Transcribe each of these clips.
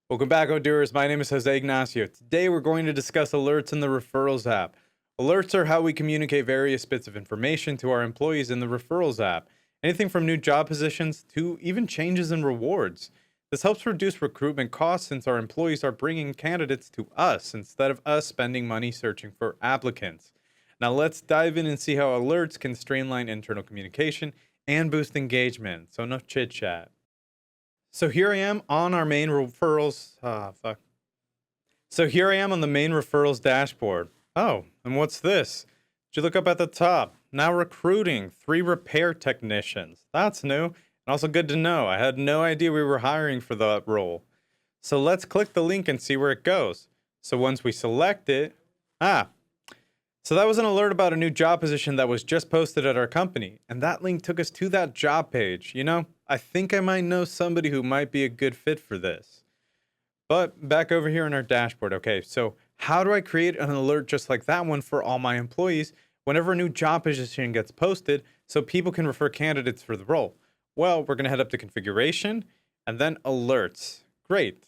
Welcome back, Odooers. My name is Jose Ignacio. Today we're going to discuss alerts in the Referrals app. Alerts are how we communicate various bits of information to our employees in the Referrals app. Anything from new job positions to even changes in rewards. This helps reduce recruitment costs since our employees are bringing candidates to us instead of us spending money searching for applicants. Now let's dive in and see how alerts can streamline internal communication and boost engagement. So no chit chat. So here I am on our main referrals. Fuck. So here I am on the main referrals dashboard. Oh, and what's this? Did you look up at the top? Now recruiting 3 repair technicians. That's new and also good to know. I had no idea we were hiring for that role. So let's click the link and see where it goes. So once we select it, so that was an alert about a new job position that was just posted at our company, and that link took us to that job page. I think I might know somebody who might be a good fit for this. But back over here in our dashboard. Okay, so how do I create an alert just like that one for all my employees whenever a new job position gets posted so people can refer candidates for the role? Well, we're going to head up to configuration and then alerts. Great.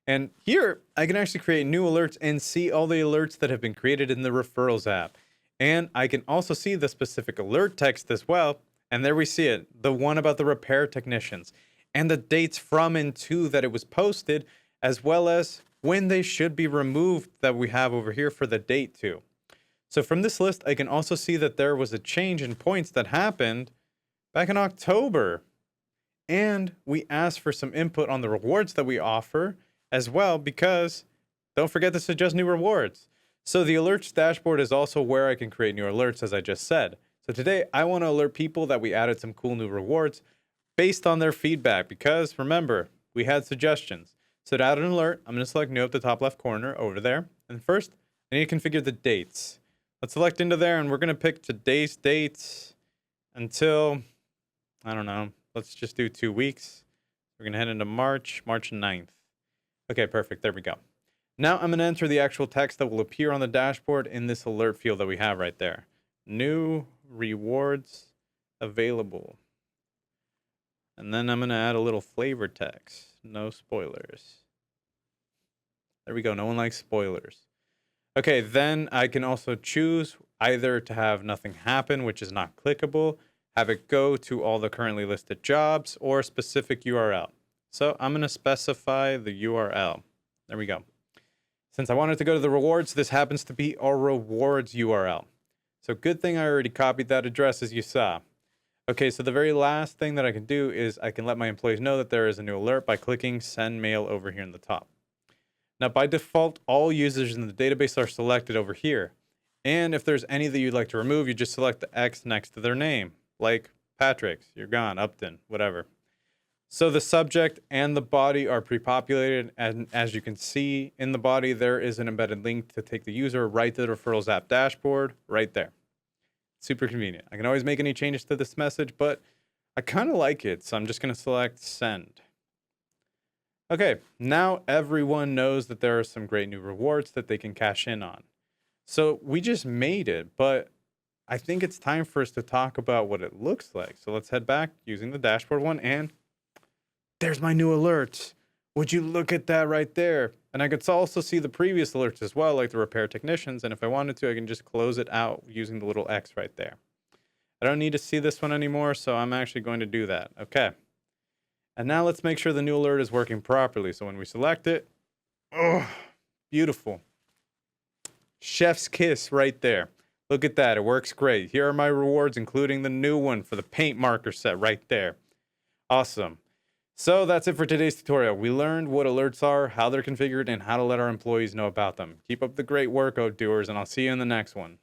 And here I can actually create new alerts and see all the alerts that have been created in the Referrals app. And I can also see the specific alert text as well. And there we see it, the one about the repair technicians and the dates from and to that it was posted, as well as when they should be removed that we have over here for the date too. So from this list, I can also see that there was a change in points that happened back in October. And we asked for some input on the rewards that we offer as well, because don't forget to suggest new rewards. So the alerts dashboard is also where I can create new alerts, as I just said. So today I want to alert people that we added some cool new rewards based on their feedback, because remember, we had suggestions. So to add an alert, I'm going to select new up the top left corner over there. And first, I need to configure the dates. Let's select into there, and we're going to pick today's dates until, I don't know, let's just do 2 weeks. We're going to head into March 9th. Okay, perfect. There we go. Now I'm going to enter the actual text that will appear on the dashboard in this alert field that we have right there. New rewards available. And then I'm going to add a little flavor text. No spoilers. There we go. No one likes spoilers. Okay, then I can also choose either to have nothing happen, which is not clickable, have it go to all the currently listed jobs, or a specific URL. So I'm going to specify the URL. There we go. Since I wanted to go to the rewards, this happens to be our rewards URL. So good thing I already copied that address, as you saw. Okay, so the very last thing that I can do is I can let my employees know that there is a new alert by clicking send mail over here in the top. Now by default, all users in the database are selected over here. And if there's any that you'd like to remove, you just select the X next to their name, like Patrick's, you're gone, Upton, whatever. So the subject and the body are pre-populated, and as you can see in the body, there is an embedded link to take the user right to the Referrals app dashboard right there. Super convenient. I can always make any changes to this message, but I kind of like it, so I'm just going to select send. Okay, now everyone knows that there are some great new rewards that they can cash in on. So we just made it, but I think it's time for us to talk about what it looks like. So let's head back using the dashboard one, and there's my new alerts. Would you look at that right there? And I could also see the previous alerts as well, like the repair technicians. And if I wanted to, I can just close it out using the little X right there. I don't need to see this one anymore, so I'm actually going to do that. Okay. And now let's make sure the new alert is working properly. So when we select it, oh, beautiful. Chef's kiss right there. Look at that. It works great. Here are my rewards, including the new one for the paint marker set right there. Awesome. So that's it for today's tutorial. We learned what alerts are, how they're configured, and how to let our employees know about them. Keep up the great work, Odooers, and I'll see you in the next one.